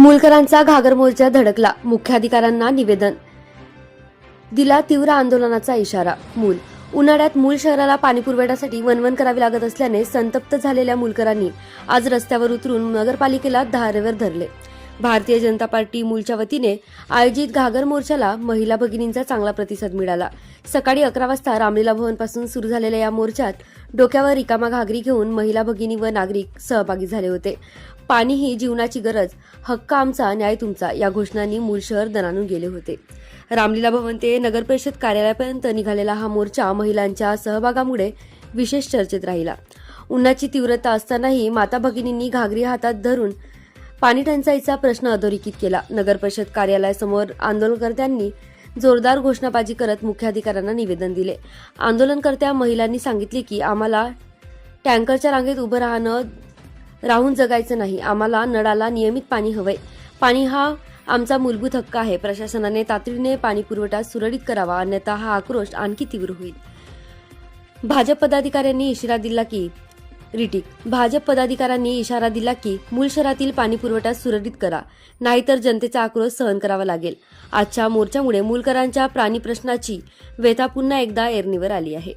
मूलकरांचा घागर मोर्चा धडकला, मुख्याधिकाऱ्यांना निवेदन दिला, तीव्र आंदोलनाचा इशारा. मूल उन्हाळ्यात मूल शहराला पाणीपुरवठ्यासाठी वणवण करावी लागत असल्याने संतप्त झालेल्या मूलकरांनी आज रस्त्यावर उतरून नगरपालिकेला धारेवर धरले. भारतीय जनता पार्टी मूलच्या वतीने आयोजित घागर मोर्चाला महिला भगिनींचा चांगला प्रतिसाद मिळाला. सकाळी 11 वाजता रामलीला भवनपासून सुरू झालेल्या या मोर्चात डोक्यावर रिकामा घागरी घेऊन महिला भगिनी व नागरिक सहभागी झाले होते. पाणी ही जीवनाची गरज, हक्क आमचा, न्याय तुमचा या घोषणांनी मूल शहर दणाणून गेले होते. रामलीला भवन ते नगरपरिषद कार्यालयापर्यंत निघालेला हा मोर्चा महिलांच्या सहभागामुळे विशेष चर्चेत राहिला. उन्हाची तीव्रता असतानाही माता भगिनींनी घागरी हातात धरून पाणी टंचाईचा प्रश्न अधोरेखित केला. नगरपरिषद कार्यालयासमोर आंदोलनकर्त्यांनी जोरदार घोषणाबाजी करत मुख्याधिकाऱ्यांना निवेदन दिले. आंदोलनकर्त्या महिलांनी सांगितले की आम्हाला टँकरच्या रांगेत उभं राहून जगायचं नाही. आम्हाला नळाला नियमित पाणी हवंय. पाणी हा आमचा मूलभूत हक्क आहे. प्रशासनाने तातडीने पाणी पुरवठा सुरळीत करावा, अन्यथा हा आक्रोश आणखी तीव्र होईल. भाजप पदाधिकाऱ्यांनी इशारा दिला की मूल शहरातील पाणी पुरवठा सुरळीत करा, नाहीतर जनतेचा आक्रोश सहन करावा लागेल. आजच्या मोर्चामुळे मूलकरांच्या प्राणी प्रश्नाची व्यथा पुन्हा एकदा ऐरणीवर आली आहे.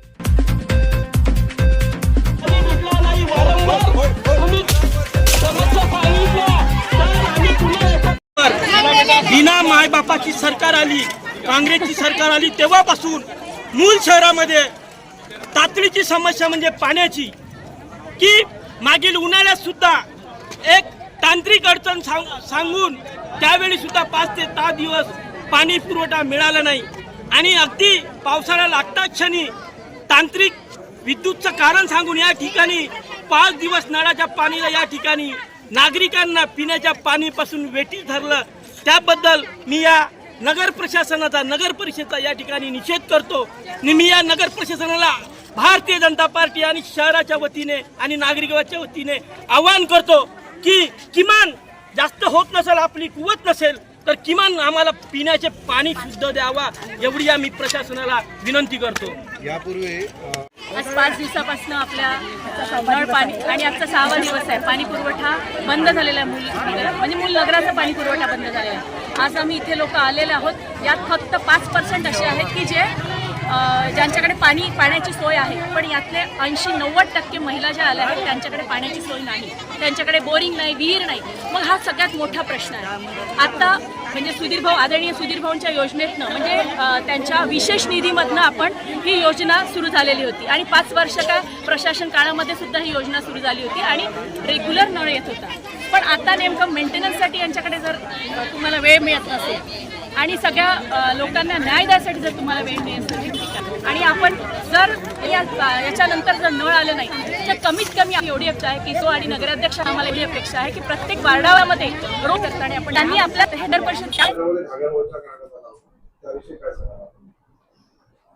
बिना मायबापाची सरकार आली, काँग्रेसची सरकार आली तेव्हापासून मूल शहरामध्ये तातडीची समस्या म्हणजे पाण्याची, की मागील उन्हाळ्यात सुद्धा एक तांत्रिक अडचण सांगून त्यावेळी सुद्धा 5 ते 10 दिवस पाणी पुरवठा मिळाला नाही. आणि अगदी पावसाळा लागता क्षणी तांत्रिक विद्युतचं कारण सांगून या ठिकाणी 5 दिवस नळाच्या पाणीला या ठिकाणी नागरिकांना पिण्याच्या पाणीपासून वेठीस धरलं. त्याबद्दल मी या नगर परिषदेचा या ठिकाणी निषेध करतो. मी या नगर प्रशासनाला भारतीय जनता पार्टी आणि शहराच्या वतीने आणि नागरिकांच्या वतीने आवाहन करतो की किमान जास्त होत नसेल, आपली कुवत नसेल तर किमान आम्हाला पिण्याचे पाणी शुद्ध द्यावा, एवढी आम्ही प्रशासनाला विनंती करतो. यापूर्वी आज 5 दिवसापासून आपल्या नळ पाणी आणि आजचा 6वा दिवस आहे. पाणी पुरवठा बंद झालेला आहे. मूल नगराचा पाणी पुरवठा बंद झालेला आहे. आज आम्ही इथे लोक आलेले आहोत. यात फक्त 5% असे आहेत की ज्यांच्याकडे पाण्याची सोय आहे, पण यातले 80-90% महिला ज्या आल्या आहेत त्यांच्याकडे पाण्याची सोय नाही, त्यांच्याकडे बोरिंग नाही, विहीर नाही. मग हा सगळ्यात मोठा प्रश्न आहे. आता म्हणजे आदरणीय सुधीर भाऊंच्या योजनेतनं म्हणजे त्यांच्या विशेष निधीमधनं आपण ही योजना सुरू झालेली होती आणि 5 वर्षाच्या प्रशासन काळामध्ये सुद्धा ही योजना सुरू झाली होती आणि रेग्युलर नळ येत होता. पण आता नेमकं मेंटेनन्ससाठी यांच्याकडे जर तुम्हाला वेळ मिळत नसेल आणि सगळ्या लोकांना न्याय द्यायसाठी जर तुम्हाला वेळ मिळत नसेल आणि आपण जर याच्यानंतर जर नळ आले नाही तर कमीत कमी एवढी अपेक्षा आहे की आणि नगराध्यक्ष आम्हाला एवढी अपेक्षा आहे की प्रत्येक वार्डामध्ये रोज करताना आपण त्यांनी आपल्या हेडर परिषद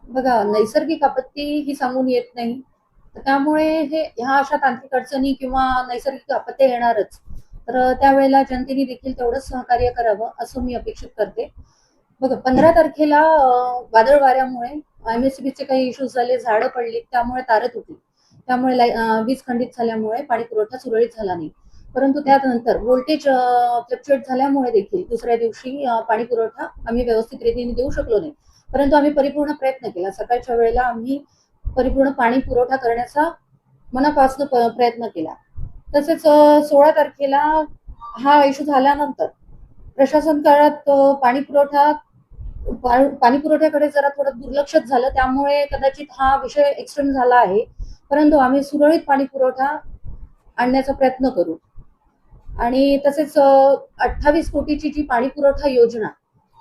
बघा, नैसर्गिक आपत्ती ही सांगून येत नाही, त्यामुळे ह्या अशा तांत्रिक अडचणी किंवा नैसर्गिक आपत्ती येणारच. तर त्यावेळेला जनतेने देखील तेवढंच सहकार्य करावं असं मी अपेक्षित करते. बघा, 15 तारखेला वादळ वाऱ्यामुळे MSCBचे काही इश्यूज झाले, झाडं पडली, त्यामुळे तारं तुटली, त्यामुळे वीज खंडित झाल्यामुळे पाणी पुरवठा सुरळीत झाला नाही. परंतु त्यानंतर व्होल्टेज फ्लक्च्युएट झाल्यामुळे देखील दुसऱ्या दिवशी पाणी पुरवठा आम्ही व्यवस्थित रीतीने देऊ शकलो नाही. परंतु आम्ही परिपूर्ण प्रयत्न केला. सकाळच्या वेळेला आम्ही परिपूर्ण पाणी पुरवठा करण्याचा मनापासून प्रयत्न केला. तसेच 16 तारखेला हा इश्यू झाल्यानंतर प्रशासन काळात पाणी पुरवठ्याकडे जरा थोडं दुर्लक्षित झालं, त्यामुळे कदाचित हा विषय एक्सटेंड झाला आहे. परंतु आम्ही सुरळीत पाणी पुरवठा आणण्याचा प्रयत्न करू. आणि तसेच 28 कोटीची जी पाणी पुरवठा योजना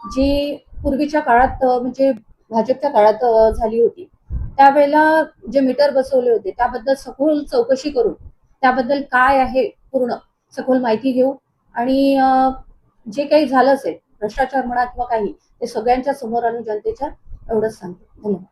जी पूर्वीच्या काळात म्हणजे भाजपच्या काळात झाली होती, त्यावेळेला जे मीटर बसवले होते त्याबद्दल सखोल चौकशी करून त्याबद्दल काय आहे पूर्ण सखोल माहिती घेऊ आणि जे काही झालं असेल भ्रष्टाचार म्हणा किंवा काही, ते सगळ्यांच्या समोर आणून जनतेच्या एवढंच सांगतो. धन्यवाद.